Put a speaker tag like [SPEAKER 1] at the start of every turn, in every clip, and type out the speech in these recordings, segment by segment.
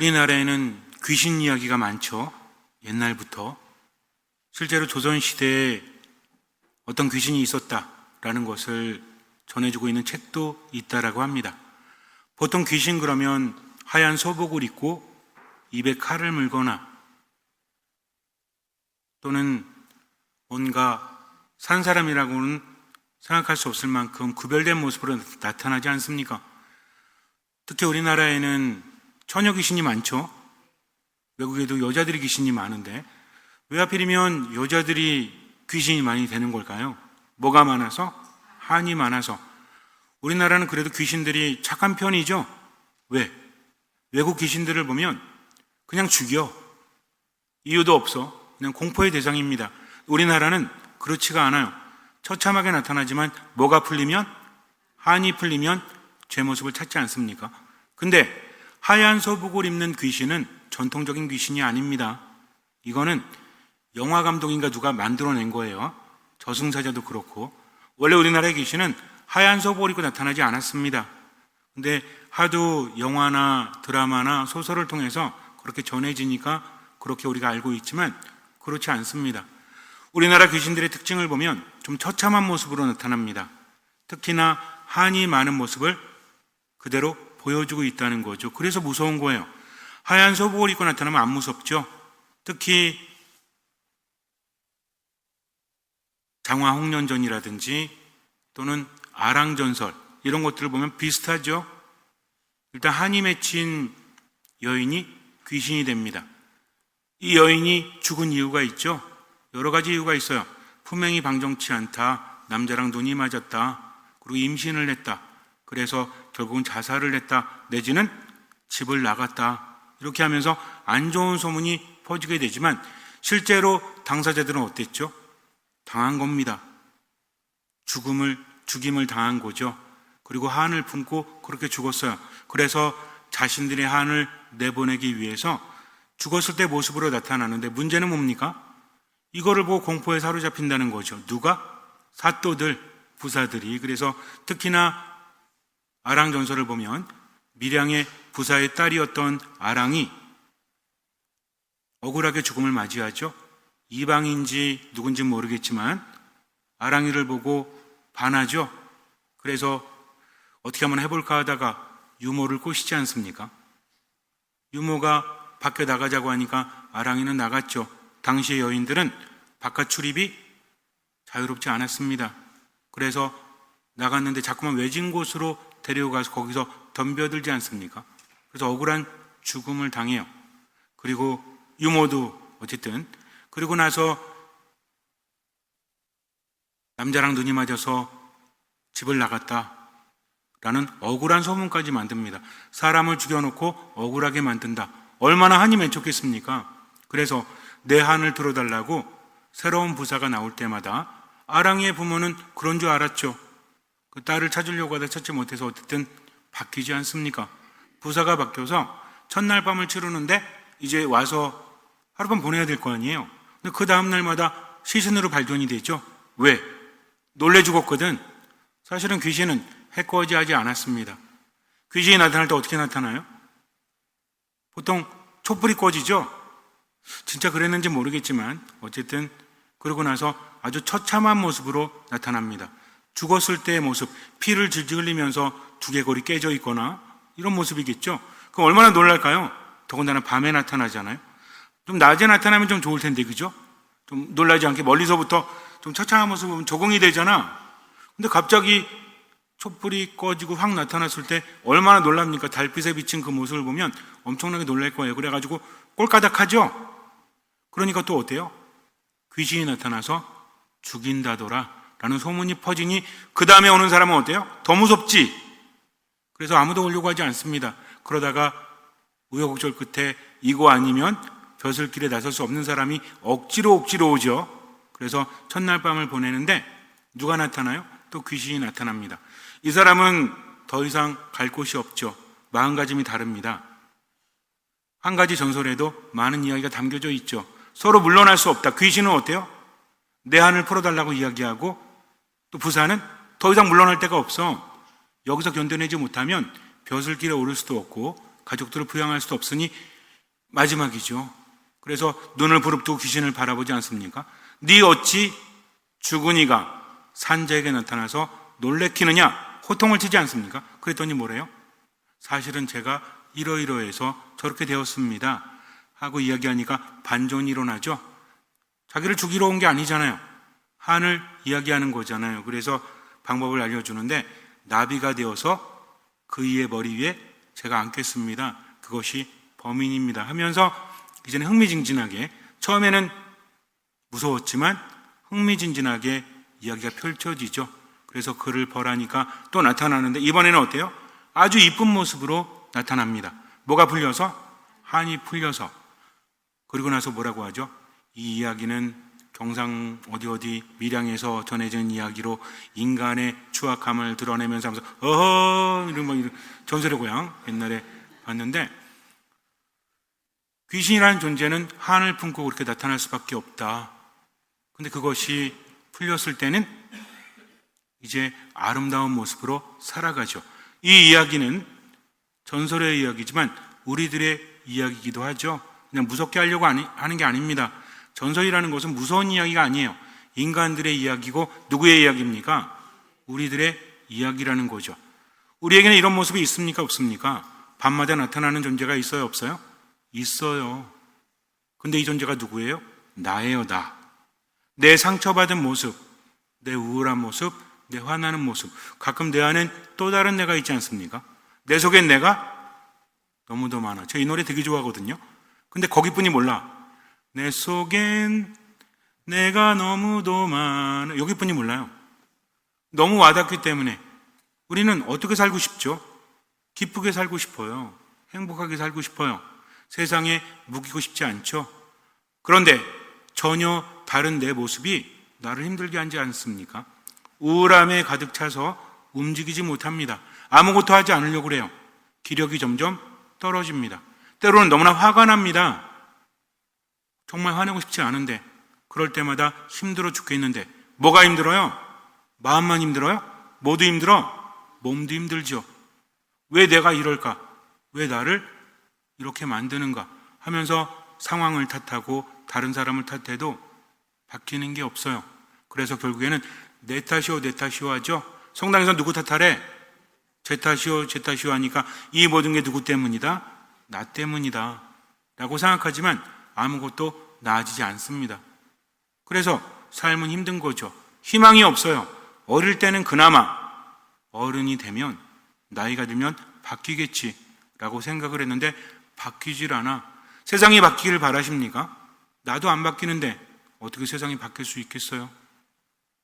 [SPEAKER 1] 우리나라에는 귀신 이야기가 많죠. 옛날부터. 실제로 조선시대에 어떤 귀신이 있었다라는 것을 전해주고 있는 책도 있다라고 합니다. 보통 귀신 그러면 하얀 소복을 입고 입에 칼을 물거나 또는 뭔가 산 사람이라고는 생각할 수 없을 만큼 구별된 모습으로 나타나지 않습니까? 특히 우리나라에는 처녀 귀신이 많죠. 외국에도 여자들이 귀신이 많은데 왜 하필이면 여자들이 귀신이 많이 되는 걸까요? 뭐가 많아서? 한이 많아서. 우리나라는 그래도 귀신들이 착한 편이죠. 왜? 외국 귀신들을 보면 그냥 죽여. 이유도 없어. 그냥 공포의 대상입니다. 우리나라는 그렇지가 않아요. 처참하게 나타나지만 뭐가 풀리면? 한이 풀리면 제 모습을 찾지 않습니까? 근데 하얀 소복을 입는 귀신은 전통적인 귀신이 아닙니다. 이거는 영화 감독인가 누가 만들어낸 거예요. 저승사자도 그렇고. 원래 우리나라의 귀신은 하얀 소복을 입고 나타나지 않았습니다. 근데 하도 영화나 드라마나 소설을 통해서 그렇게 전해지니까 그렇게 우리가 알고 있지만 그렇지 않습니다. 우리나라 귀신들의 특징을 보면 좀 처참한 모습으로 나타납니다. 특히나 한이 많은 모습을 그대로 보여주고 있다는 거죠. 그래서 무서운 거예요. 하얀 소복을 입고 나타나면 안 무섭죠. 특히 장화홍련전이라든지 또는 아랑전설 이런 것들을 보면 비슷하죠. 일단 한이 맺힌 여인이 귀신이 됩니다. 이 여인이 죽은 이유가 있죠. 여러 가지 이유가 있어요. 품행이 방정치 않다, 남자랑 눈이 맞았다, 그리고 임신을 했다, 그래서 결국은 자살을 했다, 내지는 집을 나갔다, 이렇게 하면서 안 좋은 소문이 퍼지게 되지만 실제로 당사자들은 어땠죠? 당한 겁니다. 죽임을 당한 거죠. 그리고 한을 품고 그렇게 죽었어요. 그래서 자신들의 한을 내보내기 위해서 죽었을 때 모습으로 나타나는데 문제는 뭡니까? 이거를 보고 공포에 사로잡힌다는 거죠. 누가? 사또들, 부사들이. 그래서 특히나 아랑전설을 보면 밀양의 부사의 딸이었던 아랑이 억울하게 죽음을 맞이하죠. 이방인지 누군지 모르겠지만 아랑이를 보고 반하죠. 그래서 어떻게 한번 해볼까 하다가 유모를 꼬시지 않습니까? 유모가 밖에 나가자고 하니까 아랑이는 나갔죠. 당시의 여인들은 바깥 출입이 자유롭지 않았습니다. 그래서 나갔는데 자꾸만 외진 곳으로 데려가서 거기서 덤벼들지 않습니까? 그래서 억울한 죽음을 당해요. 그리고 유모도 어쨌든 그리고 나서 남자랑 눈이 맞아서 집을 나갔다라는 억울한 소문까지 만듭니다. 사람을 죽여놓고 억울하게 만든다. 얼마나 한이 맺혔겠습니까? 그래서 내 한을 들어달라고 새로운 부사가 나올 때마다 아랑이의 부모는 그런 줄 알았죠. 그 딸을 찾으려고 하다 찾지 못해서 어쨌든 바뀌지 않습니까? 부사가 바뀌어서 첫날 밤을 치르는데 이제 와서 하룻밤 보내야 될 거 아니에요. 근데 그 다음 날마다 시신으로 발견이 되죠. 왜? 놀래 죽었거든. 사실은 귀신은 해코지하지 않았습니다. 귀신이 나타날 때 어떻게 나타나요? 보통 촛불이 꺼지죠. 진짜 그랬는지 모르겠지만 어쨌든 그러고 나서 아주 처참한 모습으로 나타납니다. 죽었을 때의 모습, 피를 질질 흘리면서 두개골이 깨져 있거나 이런 모습이겠죠. 그럼 얼마나 놀랄까요? 더군다나 밤에 나타나잖아요. 좀 낮에 나타나면 좀 좋을 텐데, 그죠? 좀 놀라지 않게 멀리서부터 좀 처참한 모습을 보면 적응이 되잖아. 근데 갑자기 촛불이 꺼지고 확 나타났을 때 얼마나 놀랍니까? 달빛에 비친 그 모습을 보면 엄청나게 놀랄 거예요. 그래가지고 꼴까닥하죠? 그러니까 또 어때요? 귀신이 나타나서 죽인다더라 라는 소문이 퍼지니 그 다음에 오는 사람은 어때요? 더 무섭지? 그래서 아무도 오려고 하지 않습니다. 그러다가 우여곡절 끝에 이거 아니면 벼슬길에 나설 수 없는 사람이 억지로 오죠. 그래서 첫날 밤을 보내는데 누가 나타나요? 또 귀신이 나타납니다. 이 사람은 더 이상 갈 곳이 없죠. 마음가짐이 다릅니다. 한 가지 전설에도 많은 이야기가 담겨져 있죠. 서로 물러날 수 없다. 귀신은 어때요? 내 한을 풀어달라고 이야기하고 또 부사는 더 이상 물러날 데가 없어. 여기서 견뎌내지 못하면 벼슬길에 오를 수도 없고 가족들을 부양할 수도 없으니 마지막이죠. 그래서 눈을 부릅뜨고 귀신을 바라보지 않습니까? 네 어찌 죽은 이가 산자에게 나타나서 놀래키느냐, 호통을 치지 않습니까? 그랬더니 뭐래요? 사실은 제가 이러이러해서 저렇게 되었습니다 하고 이야기하니까 반전이 일어나죠. 자기를 죽이러 온 게 아니잖아요. 한을 이야기하는 거잖아요. 그래서 방법을 알려주는데, 나비가 되어서 그 이의 머리 위에 제가 앉겠습니다. 그것이 범인입니다 하면서 이제는 흥미진진하게, 처음에는 무서웠지만 흥미진진하게 이야기가 펼쳐지죠. 그래서 그를 벌하니까 또 나타나는데, 이번에는 어때요? 아주 이쁜 모습으로 나타납니다. 뭐가 풀려서? 한이 풀려서. 그리고 나서 뭐라고 하죠? 이 이야기는 경상 어디 밀양에서 전해진 이야기로 인간의 추악함을 드러내면서 하면서 어허 이런 전설의 고향 옛날에 봤는데, 귀신이라는 존재는 한을 품고 그렇게 나타날 수밖에 없다. 근데 그것이 풀렸을 때는 이제 아름다운 모습으로 살아가죠. 이 이야기는 전설의 이야기지만 우리들의 이야기이기도 하죠. 그냥 무섭게 하려고 하는 게 아닙니다. 전설이라는 것은 무서운 이야기가 아니에요. 인간들의 이야기고, 누구의 이야기입니까? 우리들의 이야기라는 거죠. 우리에게는 이런 모습이 있습니까? 없습니까? 밤마다 나타나는 존재가 있어요? 없어요? 있어요. 근데 이 존재가 누구예요? 나예요, 나. 내 상처받은 모습, 내 우울한 모습, 내 화나는 모습. 가끔 내 안엔 또 다른 내가 있지 않습니까? 내 속엔 내가 너무도 많아. 제가 이 노래 되게 좋아하거든요. 근데 거기뿐이 몰라. 내 속엔 내가 너무도 많아. 여기뿐이 몰라요. 너무 와닿기 때문에 우리는 어떻게 살고 싶죠? 기쁘게 살고 싶어요. 행복하게 살고 싶어요. 세상에 묵이고 싶지 않죠? 그런데 전혀 다른 내 모습이 나를 힘들게 하지 않습니까? 우울함에 가득 차서 움직이지 못합니다. 아무것도 하지 않으려고 그래요. 기력이 점점 떨어집니다. 때로는 너무나 화가 납니다. 정말 화내고 싶지 않은데, 그럴 때마다 힘들어 죽겠는데, 뭐가 힘들어요? 마음만 힘들어요? 모두 힘들어? 몸도 힘들죠. 왜 내가 이럴까? 왜 나를 이렇게 만드는가? 하면서 상황을 탓하고 다른 사람을 탓해도 바뀌는 게 없어요. 그래서 결국에는 내 탓이오 내 탓이오 하죠. 성당에서 누구 탓하래? 제 탓이오 제 탓이오 하니까 이 모든 게 누구 때문이다? 나 때문이다 라고 생각하지만 아무것도 나아지지 않습니다. 그래서 삶은 힘든 거죠. 희망이 없어요. 어릴 때는 그나마, 어른이 되면, 나이가 들면 바뀌겠지 라고 생각을 했는데 바뀌질 않아. 세상이 바뀌기를 바라십니까? 나도 안 바뀌는데 어떻게 세상이 바뀔 수 있겠어요?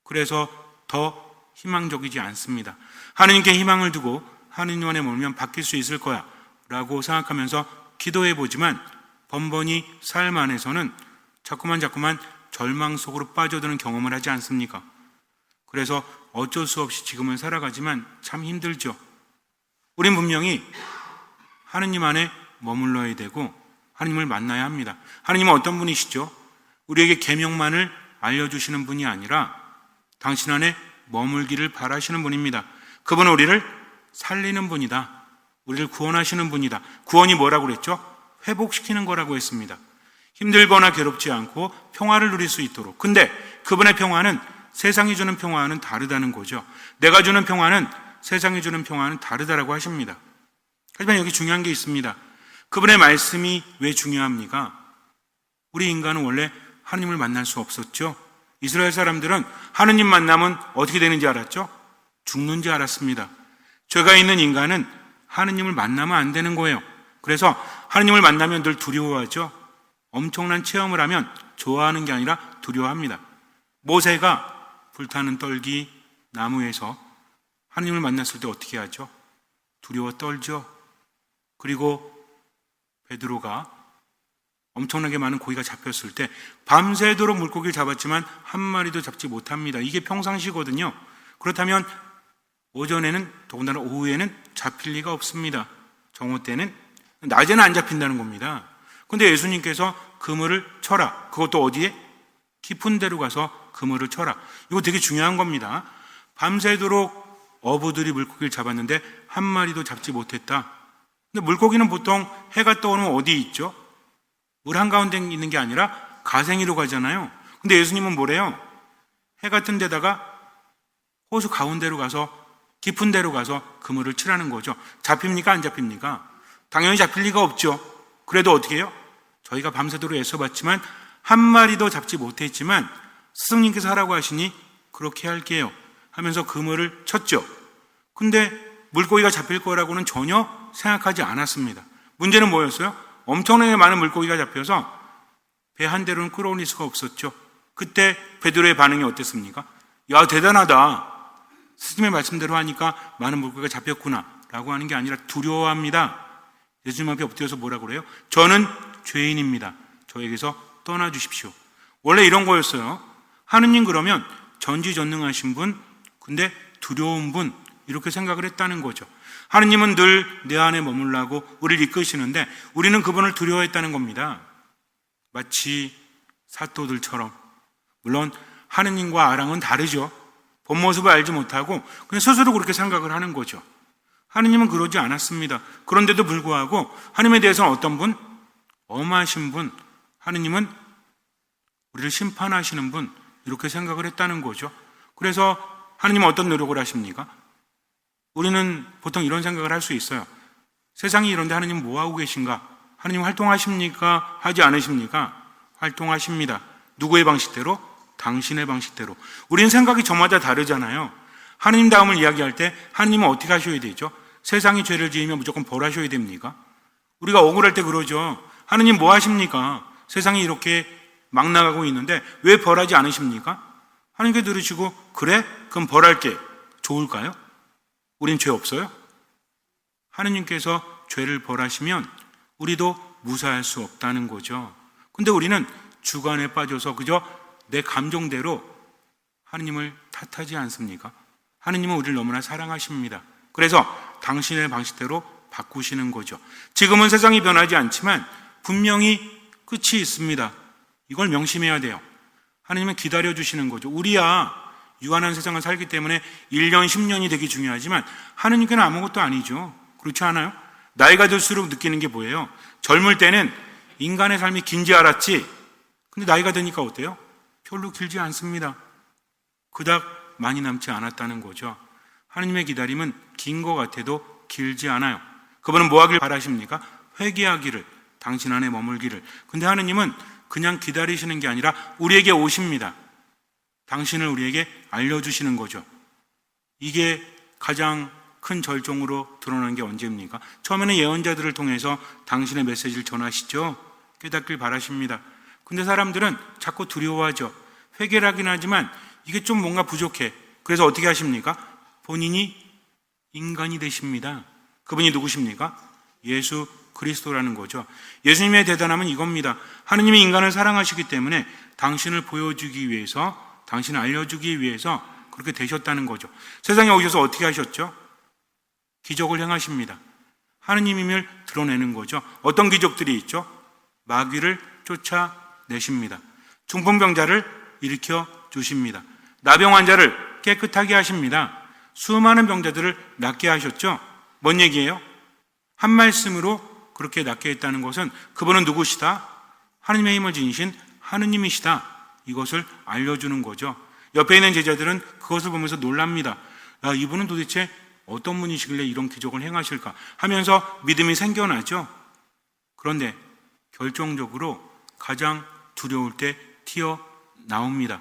[SPEAKER 1] 그래서 더 희망적이지 않습니다. 하느님께 희망을 두고 하느님 안에 몰면 바뀔 수 있을 거야 라고 생각하면서 기도해 보지만 번번이 삶 안에서는 자꾸만 절망 속으로 빠져드는 경험을 하지 않습니까? 그래서 어쩔 수 없이 지금을 살아가지만 참 힘들죠. 우린 분명히 하느님 안에 머물러야 되고 하느님을 만나야 합니다. 하느님은 어떤 분이시죠? 우리에게 계명만을 알려주시는 분이 아니라 당신 안에 머물기를 바라시는 분입니다. 그분은 우리를 살리는 분이다. 우리를 구원하시는 분이다. 구원이 뭐라고 그랬죠? 회복시키는 거라고 했습니다. 힘들거나 괴롭지 않고 평화를 누릴 수 있도록. 근데 그분의 평화는 세상이 주는 평화와는 다르다는 거죠. 내가 주는 평화는 세상이 주는 평화는 다르다라고 하십니다. 하지만 여기 중요한 게 있습니다. 그분의 말씀이 왜 중요합니까? 우리 인간은 원래 하느님을 만날 수 없었죠. 이스라엘 사람들은 하느님 만나면 어떻게 되는지 알았죠? 죽는지 알았습니다. 죄가 있는 인간은 하느님을 만나면 안 되는 거예요. 그래서 하느님을 만나면 늘 두려워하죠. 엄청난 체험을 하면 좋아하는 게 아니라 두려워합니다. 모세가 불타는 떨기 나무에서 하느님을 만났을 때 어떻게 하죠? 두려워 떨죠. 그리고 베드로가 엄청나게 많은 고기가 잡혔을 때 밤새도록 물고기를 잡았지만 한 마리도 잡지 못합니다. 이게 평상시거든요. 그렇다면 오전에는, 더군다나 오후에는 잡힐 리가 없습니다. 정오 때는, 낮에는 안 잡힌다는 겁니다. 근데 예수님께서 그물을 쳐라. 그것도 어디에? 깊은 데로 가서 그물을 쳐라. 이거 되게 중요한 겁니다. 밤새도록 어부들이 물고기를 잡았는데 한 마리도 잡지 못했다. 근데 물고기는 보통 해가 떠오르면 어디 있죠? 물 한가운데 있는 게 아니라 가생이로 가잖아요. 근데 예수님은 뭐래요? 해 같은 데다가 호수 가운데로 가서 깊은 데로 가서 그물을 치라는 거죠. 잡힙니까? 안 잡힙니까? 당연히 잡힐 리가 없죠. 그래도 어떻게 해요? 저희가 밤새도록 애써봤지만 한 마리도 잡지 못했지만 스승님께서 하라고 하시니 그렇게 할게요 하면서 그물을 쳤죠. 근데 물고기가 잡힐 거라고는 전혀 생각하지 않았습니다. 문제는 뭐였어요? 엄청나게 많은 물고기가 잡혀서 배 한 대로는 끌어올릴 수가 없었죠. 그때 베드로의 반응이 어땠습니까? 야, 대단하다. 스님의 말씀대로 하니까 많은 물고기가 잡혔구나 라고 하는 게 아니라 두려워합니다. 예수님 앞에 엎드려서 뭐라고 그래요? 저는 죄인입니다. 저에게서 떠나주십시오. 원래 이런 거였어요. 하느님 그러면 전지전능하신 분, 근데 두려운 분, 이렇게 생각을 했다는 거죠. 하느님은 늘 내 안에 머물라고 우리를 이끄시는데 우리는 그분을 두려워했다는 겁니다. 마치 사또들처럼. 물론 하느님과 아랑은 다르죠. 본 모습을 알지 못하고 그냥 스스로 그렇게 생각을 하는 거죠. 하느님은 그러지 않았습니다. 그런데도 불구하고 하느님에 대해서는 어떤 분? 엄하신 분. 하느님은 우리를 심판하시는 분, 이렇게 생각을 했다는 거죠. 그래서 하느님은 어떤 노력을 하십니까? 우리는 보통 이런 생각을 할 수 있어요. 세상이 이런데 하느님 뭐 하고 계신가? 하느님 활동하십니까? 하지 않으십니까? 활동하십니다. 누구의 방식대로? 당신의 방식대로. 우리는 생각이 저마다 다르잖아요. 하느님 다음을 이야기할 때 하느님은 어떻게 하셔야 되죠? 세상이 죄를 지으면 무조건 벌하셔야 됩니까? 우리가 억울할 때 그러죠. 하느님 뭐 하십니까? 세상이 이렇게 막 나가고 있는데 왜 벌하지 않으십니까? 하느님께 들으시고 그래? 그럼 벌할게. 좋을까요? 우린 죄 없어요? 하느님께서 죄를 벌하시면 우리도 무사할 수 없다는 거죠. 근데 우리는 주관에 빠져서 그저 내 감정대로 하느님을 탓하지 않습니까? 하느님은 우리를 너무나 사랑하십니다. 그래서 당신의 방식대로 바꾸시는 거죠. 지금은 세상이 변하지 않지만 분명히 끝이 있습니다. 이걸 명심해야 돼요. 하느님은 기다려주시는 거죠. 우리야 유한한 세상을 살기 때문에 1년, 10년이 되게 중요하지만 하느님께는 아무것도 아니죠. 그렇지 않아요? 나이가 들수록 느끼는 게 뭐예요? 젊을 때는 인간의 삶이 긴지 알았지. 근데 나이가 드니까 어때요? 별로 길지 않습니다. 그닥 많이 남지 않았다는 거죠. 하느님의 기다림은 긴 것 같아도 길지 않아요. 그분은 뭐 하길 바라십니까? 회개하기를, 당신 안에 머물기를. 근데 하느님은 그냥 기다리시는 게 아니라 우리에게 오십니다. 당신을 우리에게 알려주시는 거죠. 이게 가장 큰 절정으로 드러난 게 언제입니까? 처음에는 예언자들을 통해서 당신의 메시지를 전하시죠. 깨닫길 바라십니다. 근데 사람들은 자꾸 두려워하죠. 회개를 하긴 하지만 이게 좀 뭔가 부족해. 그래서 어떻게 하십니까? 본인이 인간이 되십니다. 그분이 누구십니까? 예수 그리스도라는 거죠. 예수님의 대단함은 이겁니다. 하느님이 인간을 사랑하시기 때문에 당신을 보여주기 위해서, 당신을 알려주기 위해서 그렇게 되셨다는 거죠. 세상에 오셔서 어떻게 하셨죠? 기적을 행하십니다. 하느님임을 드러내는 거죠. 어떤 기적들이 있죠? 마귀를 쫓아내십니다. 중풍병자를 일으켜 주십니다. 나병 환자를 깨끗하게 하십니다. 수많은 병자들을 낫게 하셨죠. 뭔 얘기예요? 한 말씀으로 그렇게 낫게 했다는 것은 그분은 누구시다? 하느님의 힘을 지니신 하느님이시다. 이것을 알려주는 거죠. 옆에 있는 제자들은 그것을 보면서 놀랍니다. 야, 이분은 도대체 어떤 분이시길래 이런 기적을 행하실까 하면서 믿음이 생겨나죠. 그런데 결정적으로 가장 두려울 때 튀어나옵니다.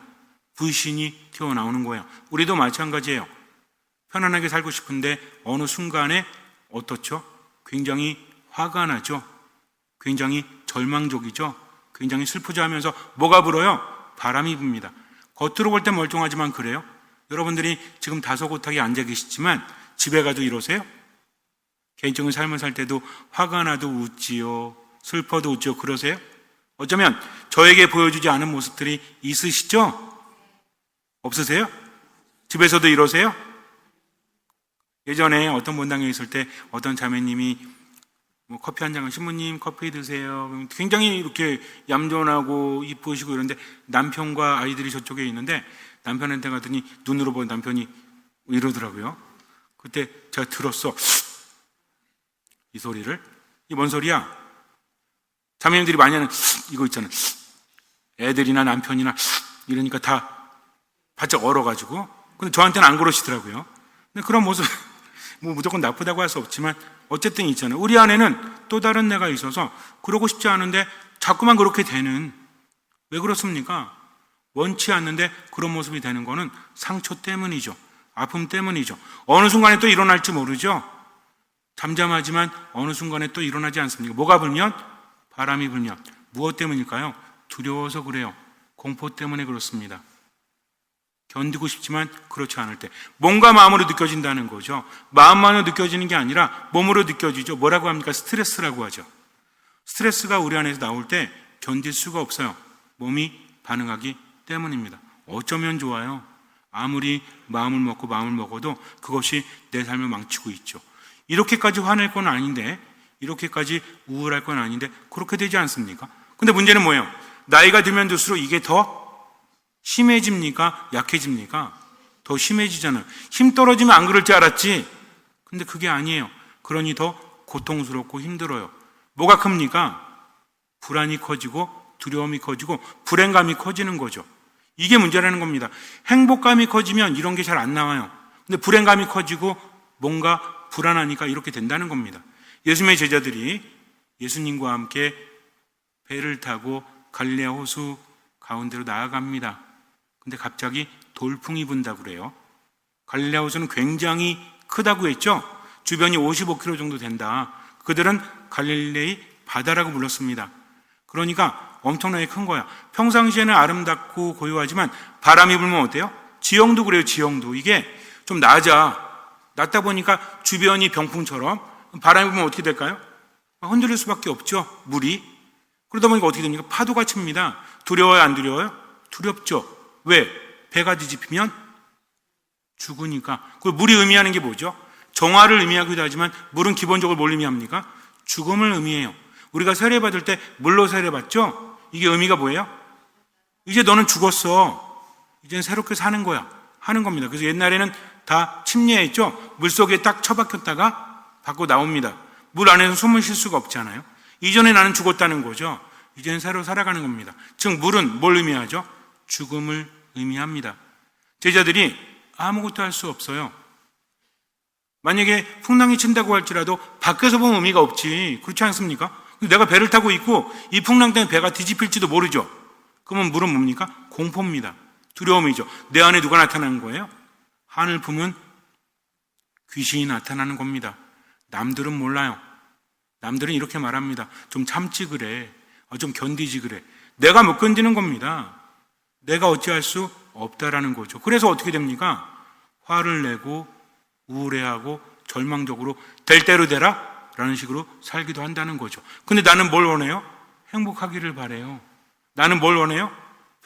[SPEAKER 1] 불신이 튀어나오는 거예요. 우리도 마찬가지예요. 편안하게 살고 싶은데 어느 순간에 어떻죠? 굉장히 화가 나죠. 굉장히 절망적이죠. 굉장히 슬프죠 하면서 뭐가 불어요? 바람이 붑니다. 겉으로 볼 때 멀쩡하지만 그래요? 여러분들이 지금 다소곳하게 앉아 계시지만 집에 가도 이러세요? 개인적인 삶을 살 때도 화가 나도 웃지요. 슬퍼도 웃지요. 그러세요? 어쩌면 저에게 보여주지 않은 모습들이 있으시죠? 없으세요? 집에서도 이러세요? 예전에 어떤 본당에 있을 때 어떤 자매님이 커피 한 잔을 신부님 커피 드세요. 굉장히 이렇게 얌전하고 이쁘시고 이런데 남편과 아이들이 저쪽에 있는데 남편한테 가더니 눈으로 본 남편이 이러더라고요. 그때 제가 들었어. 이 소리를. 이 뭔 소리야? 자매님들이 많이 하는 이거 있잖아요. 애들이나 남편이나 이러니까 다 바짝 얼어가지고. 근데 저한테는 안 그러시더라고요. 근데 그런 모습 뭐 무조건 나쁘다고 할 수 없지만 어쨌든 있잖아요. 우리 안에는 또 다른 내가 있어서 그러고 싶지 않은데 자꾸만 그렇게 되는. 왜 그렇습니까? 원치 않는데 그런 모습이 되는 거는 상처 때문이죠. 아픔 때문이죠. 어느 순간에 또 일어날지 모르죠. 잠잠하지만 어느 순간에 또 일어나지 않습니까? 뭐가 불면? 바람이 불면. 무엇 때문일까요? 두려워서 그래요. 공포 때문에 그렇습니다. 견디고 싶지만 그렇지 않을 때 뭔가 마음으로 느껴진다는 거죠. 마음만으로 느껴지는 게 아니라 몸으로 느껴지죠. 뭐라고 합니까? 스트레스라고 하죠. 스트레스가 우리 안에서 나올 때 견딜 수가 없어요. 몸이 반응하기 때문입니다. 어쩌면 좋아요. 아무리 마음을 먹어도 그것이 내 삶을 망치고 있죠. 이렇게까지 화낼 건 아닌데, 이렇게까지 우울할 건 아닌데 그렇게 되지 않습니까? 근데 문제는 뭐예요? 나이가 들면 들수록 이게 더 심해집니까? 약해집니까? 더 심해지잖아요. 힘 떨어지면 안 그럴 줄 알았지. 근데 그게 아니에요. 그러니 더 고통스럽고 힘들어요. 뭐가 큽니까? 불안이 커지고 두려움이 커지고 불행감이 커지는 거죠. 이게 문제라는 겁니다. 행복감이 커지면 이런 게 잘 안 나와요. 근데 불행감이 커지고 뭔가 불안하니까 이렇게 된다는 겁니다. 예수님의 제자들이 예수님과 함께 배를 타고 갈릴레아 호수 가운데로 나아갑니다. 근데 갑자기 돌풍이 분다고 그래요. 갈릴레아 호수는 굉장히 크다고 했죠. 주변이 55km 정도 된다. 그들은 갈릴레의 바다라고 불렀습니다. 그러니까 엄청나게 큰 거야. 평상시에는 아름답고 고요하지만 바람이 불면 어때요? 지형도 그래요. 지형도 이게 좀 낮다 보니까 주변이 병풍처럼 바람이 불면 어떻게 될까요? 흔들릴 수밖에 없죠. 물이. 그러다 보니까 어떻게 됩니까? 파도가 칩니다. 두려워요? 안 두려워요? 두렵죠. 왜? 배가 뒤집히면 죽으니까. 그 물이 의미하는 게 뭐죠? 정화를 의미하기도 하지만 물은 기본적으로 뭘 의미합니까? 죽음을 의미해요. 우리가 세례받을 때 물로 세례받죠? 이게 의미가 뭐예요? 이제 너는 죽었어. 이제는 새롭게 사는 거야. 하는 겁니다. 그래서 옛날에는 다 침례했죠? 물 속에 딱 처박혔다가 밖으로 나옵니다. 물 안에서 숨을 쉴 수가 없잖아요. 이전에 나는 죽었다는 거죠. 이제는 새로 살아가는 겁니다. 즉 물은 뭘 의미하죠? 죽음을 의미합니다. 제자들이 아무것도 할 수 없어요. 만약에 풍랑이 친다고 할지라도 밖에서 보면 의미가 없지. 그렇지 않습니까? 내가 배를 타고 있고 이 풍랑 때문에 배가 뒤집힐지도 모르죠. 그러면 물은 뭡니까? 공포입니다. 두려움이죠. 내 안에 누가 나타나는 거예요? 하늘 품은 귀신이 나타나는 겁니다. 남들은 몰라요. 남들은 이렇게 말합니다. 좀 참지 그래. 좀 견디지 그래. 내가 못 견디는 겁니다. 내가 어찌할 수 없다라는 거죠. 그래서 어떻게 됩니까? 화를 내고 우울해하고 절망적으로 될 대로 되라 라는 식으로 살기도 한다는 거죠. 근데 나는 뭘 원해요? 행복하기를 바래요. 나는 뭘 원해요?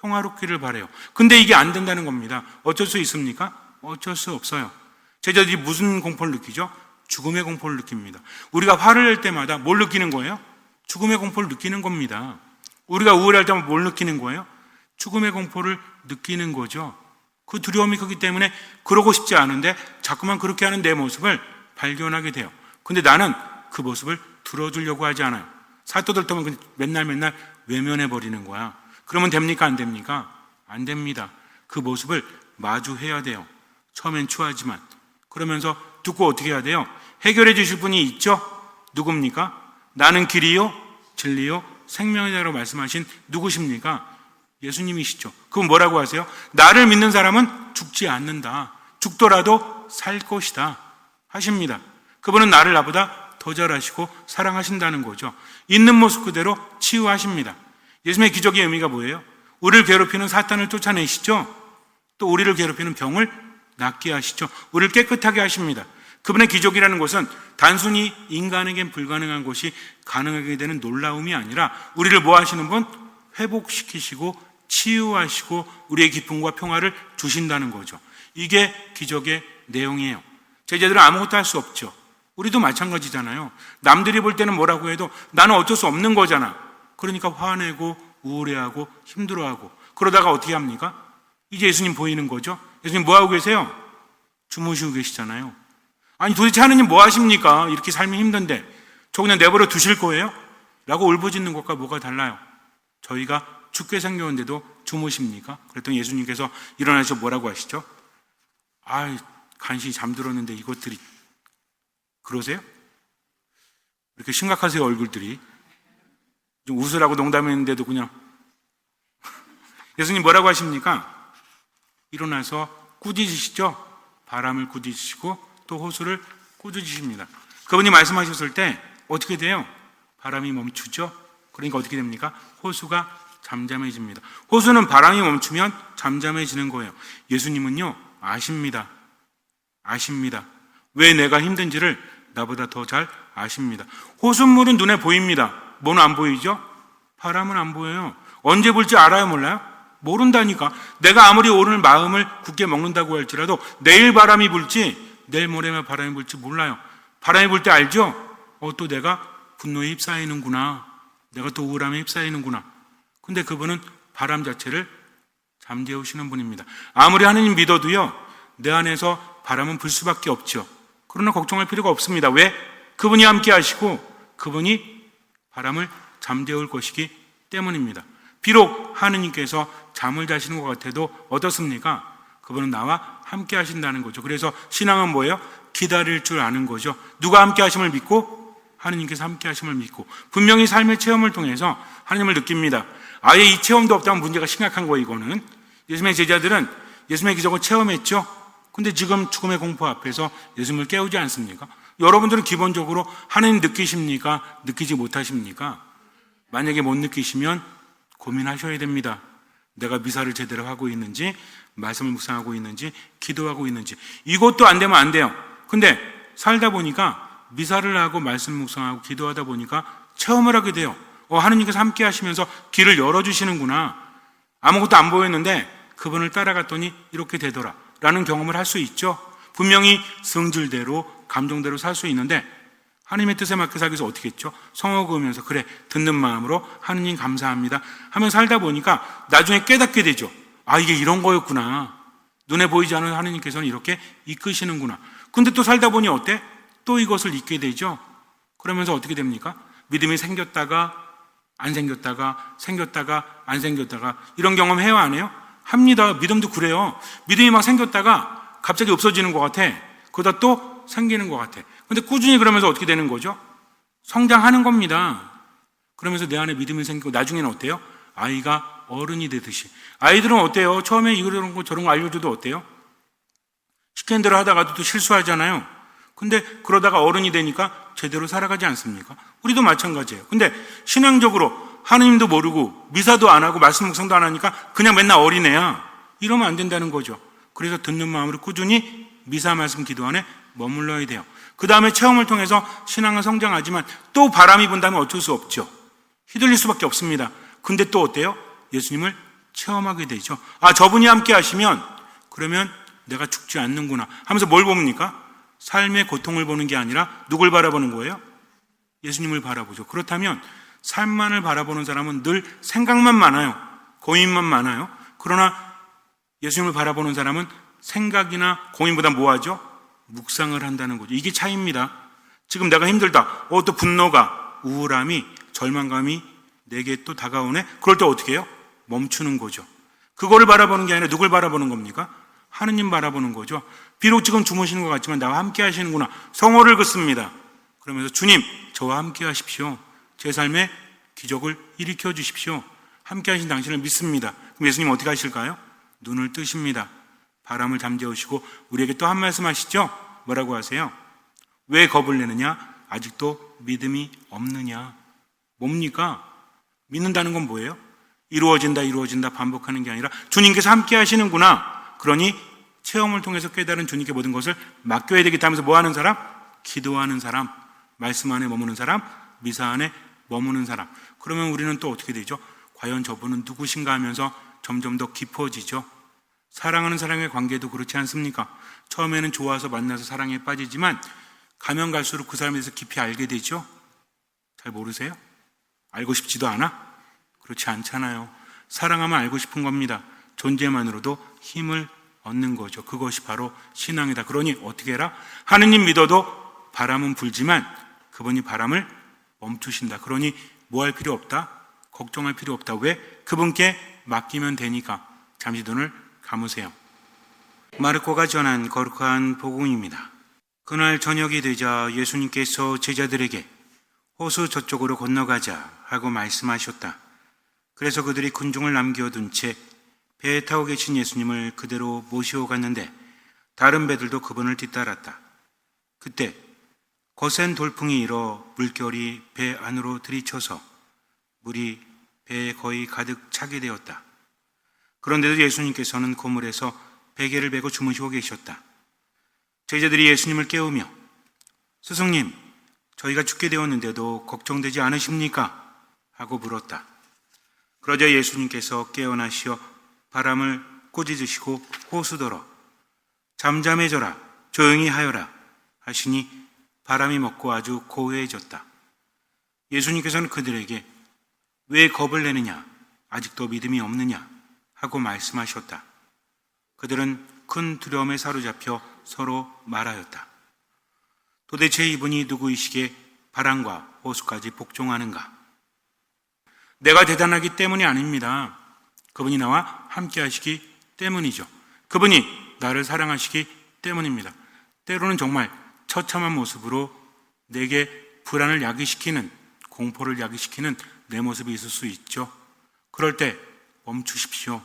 [SPEAKER 1] 평화롭기를 바래요. 근데 이게 안 된다는 겁니다. 어쩔 수 있습니까? 어쩔 수 없어요. 제자들이 무슨 공포를 느끼죠? 죽음의 공포를 느낍니다. 우리가 화를 낼 때마다 뭘 느끼는 거예요? 죽음의 공포를 느끼는 겁니다. 우리가 우울할 때마다 뭘 느끼는 거예요? 죽음의 공포를 느끼는 거죠. 그 두려움이 크기 때문에 그러고 싶지 않은데 자꾸만 그렇게 하는 내 모습을 발견하게 돼요. 근데 나는 그 모습을 들어주려고 하지 않아요. 사또들 때문에 맨날 외면해버리는 거야. 그러면 됩니까? 안 됩니까? 안 됩니다. 그 모습을 마주해야 돼요. 처음엔 추하지만. 그러면서 듣고 어떻게 해야 돼요? 해결해 주실 분이 있죠? 누굽니까? 나는 길이요, 진리요, 생명이라고 말씀하신 누구십니까? 예수님이시죠. 그건 뭐라고 하세요? 나를 믿는 사람은 죽지 않는다. 죽더라도 살 것이다. 하십니다. 그분은 나를 나보다 더 잘하시고 사랑하신다는 거죠. 있는 모습 그대로 치유하십니다. 예수님의 기적의 의미가 뭐예요? 우리를 괴롭히는 사탄을 쫓아내시죠. 또 우리를 괴롭히는 병을 낫게 하시죠. 우리를 깨끗하게 하십니다. 그분의 기적이라는 것은 단순히 인간에겐 불가능한 것이 가능하게 되는 놀라움이 아니라 우리를 뭐 하시는 분? 회복시키시고 치유하시고 우리의 기쁨과 평화를 주신다는 거죠. 이게 기적의 내용이에요. 제자들은 아무것도 할 수 없죠. 우리도 마찬가지잖아요. 남들이 볼 때는 뭐라고 해도 나는 어쩔 수 없는 거잖아. 그러니까 화내고 우울해하고 힘들어하고 그러다가 어떻게 합니까? 이제 예수님 보이는 거죠. 예수님 뭐 하고 계세요? 주무시고 계시잖아요. 아니 도대체 하느님 뭐 하십니까? 이렇게 삶이 힘든데 저 그냥 내버려 두실 거예요? 라고 울부짖는 것과 뭐가 달라요? 저희가 죽게 생겼는데도 주무십니까? 그랬더니 예수님께서 일어나셔서 뭐라고 하시죠? 간신히 잠들었는데 이것들이 그러세요? 이렇게 심각하세요, 얼굴들이. 좀 웃으라고 농담했는데도 그냥. 예수님 뭐라고 하십니까? 일어나서 꾸짖으시죠? 바람을 꾸짖으시고 또 호수를 꾸짖으십니다. 그분이 말씀하셨을 때 어떻게 돼요? 바람이 멈추죠? 그러니까 어떻게 됩니까? 호수가 잠잠해집니다. 호수는 바람이 멈추면 잠잠해지는 거예요. 예수님은요, 아십니다. 왜 내가 힘든지를 나보다 더 잘 아십니다. 호수물은 눈에 보입니다. 뭐는 안 보이죠? 바람은 안 보여요. 언제 불지 알아요, 몰라요? 모른다니까. 내가 아무리 오늘 마음을 굳게 먹는다고 할지라도 내일 바람이 불지 내일 모레면 바람이 불지 몰라요. 바람이 불 때 알죠? 또 내가 분노에 휩싸이는구나. 내가 또 우울함에 휩싸이는구나. 근데 그분은 바람 자체를 잠재우시는 분입니다. 아무리 하느님 믿어도요, 내 안에서 바람은 불 수밖에 없죠. 그러나 걱정할 필요가 없습니다. 왜? 그분이 함께 하시고 그분이 바람을 잠재울 것이기 때문입니다. 비록 하느님께서 잠을 자시는 것 같아도 어떻습니까? 그분은 나와 함께 하신다는 거죠. 그래서 신앙은 뭐예요? 기다릴 줄 아는 거죠. 누가 함께 하심을 믿고? 하느님께서 함께 하심을 믿고. 분명히 삶의 체험을 통해서 하느님을 느낍니다. 아예 이 체험도 없다면 문제가 심각한 거예요, 이거는. 예수님의 제자들은 예수님의 기적을 체험했죠. 근데 지금 죽음의 공포 앞에서 예수님을 깨우지 않습니까? 여러분들은 기본적으로 하느님 느끼십니까? 느끼지 못하십니까? 만약에 못 느끼시면 고민하셔야 됩니다. 내가 미사를 제대로 하고 있는지, 말씀을 묵상하고 있는지, 기도하고 있는지. 이것도 안 되면 안 돼요. 근데 살다 보니까 미사를 하고 말씀 묵상하고 기도하다 보니까 체험을 하게 돼요. 하느님께서 함께 하시면서 길을 열어주시는구나. 아무것도 안 보였는데 그분을 따라갔더니 이렇게 되더라 라는 경험을 할 수 있죠. 분명히 성질대로 감정대로 살 수 있는데 하나님의 뜻에 맞게 살기 위해서 어떻게 했죠? 성어 그으면서 그래 듣는 마음으로 하느님 감사합니다 하면 살다 보니까 나중에 깨닫게 되죠. 이게 이런 거였구나. 눈에 보이지 않은 하느님께서는 이렇게 이끄시는구나. 근데 또 살다 보니 어때? 또 이것을 잊게 되죠. 그러면서 어떻게 됩니까? 믿음이 생겼다가 안 생겼다가 생겼다가 안 생겼다가 이런 경험 해요, 안 해요? 합니다. 믿음도 그래요. 믿음이 막 생겼다가 갑자기 없어지는 것 같아. 그러다 또 생기는 것 같아. 근데 꾸준히 그러면서 어떻게 되는 거죠? 성장하는 겁니다. 그러면서 내 안에 믿음이 생기고 나중에는 어때요? 아이가 어른이 되듯이. 아이들은 어때요? 처음에 이런 거 저런 거 알려줘도 어때요? 시키는 대로 하다가도 또 실수하잖아요. 근데 그러다가 어른이 되니까 제대로 살아가지 않습니까? 우리도 마찬가지예요. 근데 신앙적으로 하느님도 모르고 미사도 안 하고 말씀 묵상도 안 하니까 그냥 맨날 어린애야. 이러면 안 된다는 거죠. 그래서 듣는 마음으로 꾸준히 미사 말씀 기도 안에 머물러야 돼요. 그 다음에 체험을 통해서 신앙은 성장하지만 또 바람이 분다면 어쩔 수 없죠. 휘둘릴 수밖에 없습니다. 근데 또 어때요? 예수님을 체험하게 되죠. 저분이 함께 하시면 그러면 내가 죽지 않는구나 하면서 뭘 봅니까? 삶의 고통을 보는 게 아니라 누굴 바라보는 거예요? 예수님을 바라보죠. 그렇다면 삶만을 바라보는 사람은 늘 생각만 많아요. 고민만 많아요. 그러나 예수님을 바라보는 사람은 생각이나 고민보다 뭐 하죠? 묵상을 한다는 거죠. 이게 차이입니다. 지금 내가 힘들다. 또 분노가, 우울함이, 절망감이 내게 또 다가오네. 그럴 때 어떻게 해요? 멈추는 거죠. 그거를 바라보는 게 아니라 누굴 바라보는 겁니까? 하느님 바라보는 거죠. 비록 지금 주무시는 것 같지만 나와 함께 하시는구나. 성호를 긋습니다. 그러면서 주님, 저와 함께 하십시오. 제 삶에 기적을 일으켜 주십시오. 함께 하신 당신을 믿습니다. 그럼 예수님 어떻게 하실까요? 눈을 뜨십니다. 바람을 잠재우시고 우리에게 또 한 말씀 하시죠? 뭐라고 하세요? 왜 겁을 내느냐? 아직도 믿음이 없느냐? 뭡니까? 믿는다는 건 뭐예요? 이루어진다 반복하는 게 아니라 주님께서 함께 하시는구나. 그러니 체험을 통해서 깨달은 주님께 모든 것을 맡겨야 되겠다 하면서 뭐 하는 사람? 기도하는 사람, 말씀 안에 머무는 사람, 미사 안에 머무는 사람. 그러면 우리는 또 어떻게 되죠? 과연 저분은 누구신가 하면서 점점 더 깊어지죠. 사랑하는 사람의 관계도 그렇지 않습니까? 처음에는 좋아서 만나서 사랑에 빠지지만 가면 갈수록 그 사람에 대해서 깊이 알게 되죠. 잘 모르세요? 알고 싶지도 않아? 그렇지 않잖아요. 사랑하면 알고 싶은 겁니다. 존재만으로도 힘을 얻는 거죠. 그것이 바로 신앙이다. 그러니 어떻게 해라? 하느님 믿어도 바람은 불지만 그분이 바람을 멈추신다. 그러니 뭐 할 필요 없다? 걱정할 필요 없다. 왜? 그분께 맡기면 되니까. 잠시 눈을 감으세요. 마르코가 전한 거룩한 복음입니다. 그날 저녁이 되자 예수님께서 제자들에게 호수 저쪽으로 건너가자 하고 말씀하셨다. 그래서 그들이 군중을 남겨둔 채 배에 타고 계신 예수님을 그대로 모시고 갔는데 다른 배들도 그분을 뒤따랐다. 그때 거센 돌풍이 일어 물결이 배 안으로 들이쳐서 물이 배에 거의 가득 차게 되었다. 그런데도 예수님께서는 그물에서 베개를 메고 주무시고 계셨다. 제자들이 예수님을 깨우며 스승님, 저희가 죽게 되었는데도 걱정되지 않으십니까? 하고 물었다. 그러자 예수님께서 깨어나시어 바람을 꾸짖으시고 호수더러 잠잠해져라, 조용히 하여라 하시니 바람이 멎고 아주 고요해졌다. 예수님께서는 그들에게 왜 겁을 내느냐? 아직도 믿음이 없느냐? 하고 말씀하셨다. 그들은 큰 두려움에 사로잡혀 서로 말하였다. 도대체 이분이 누구이시기에 바람과 호수까지 복종하는가? 내가 대단하기 때문이 아닙니다. 그분이 나와 함께 하시기 때문이죠. 그분이 나를 사랑하시기 때문입니다. 때로는 정말 처참한 모습으로 내게 불안을 야기시키는, 공포를 야기시키는 내 모습이 있을 수 있죠. 그럴 때 멈추십시오.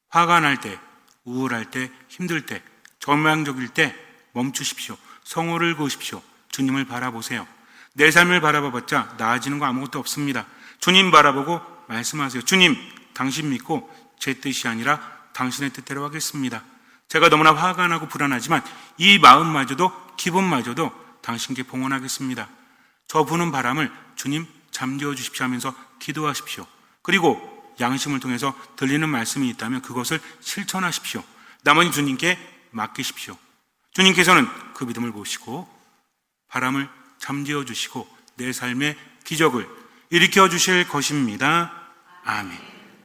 [SPEAKER 1] 화가 날 때, 우울할 때, 힘들 때, 절망적일 때 멈추십시오. 성호를 그으십시오. 주님을 바라보세요. 내 삶을 바라봐봤자 나아지는 거 아무것도 없습니다. 주님 바라보고 말씀하세요. 주님, 당신 믿고 제 뜻이 아니라 당신의 뜻대로 하겠습니다. 제가 너무나 화가 나고 불안하지만 이 마음마저도 기분마저도 당신께 봉헌하겠습니다. 저 부는 바람을 주님 잠재워 주십시오 하면서 기도하십시오. 그리고 양심을 통해서 들리는 말씀이 있다면 그것을 실천하십시오. 나머지 주님께 맡기십시오. 주님께서는 그 믿음을 보시고 바람을 잠재워 주시고 내 삶의 기적을 일으켜 주실 것입니다. 아멘.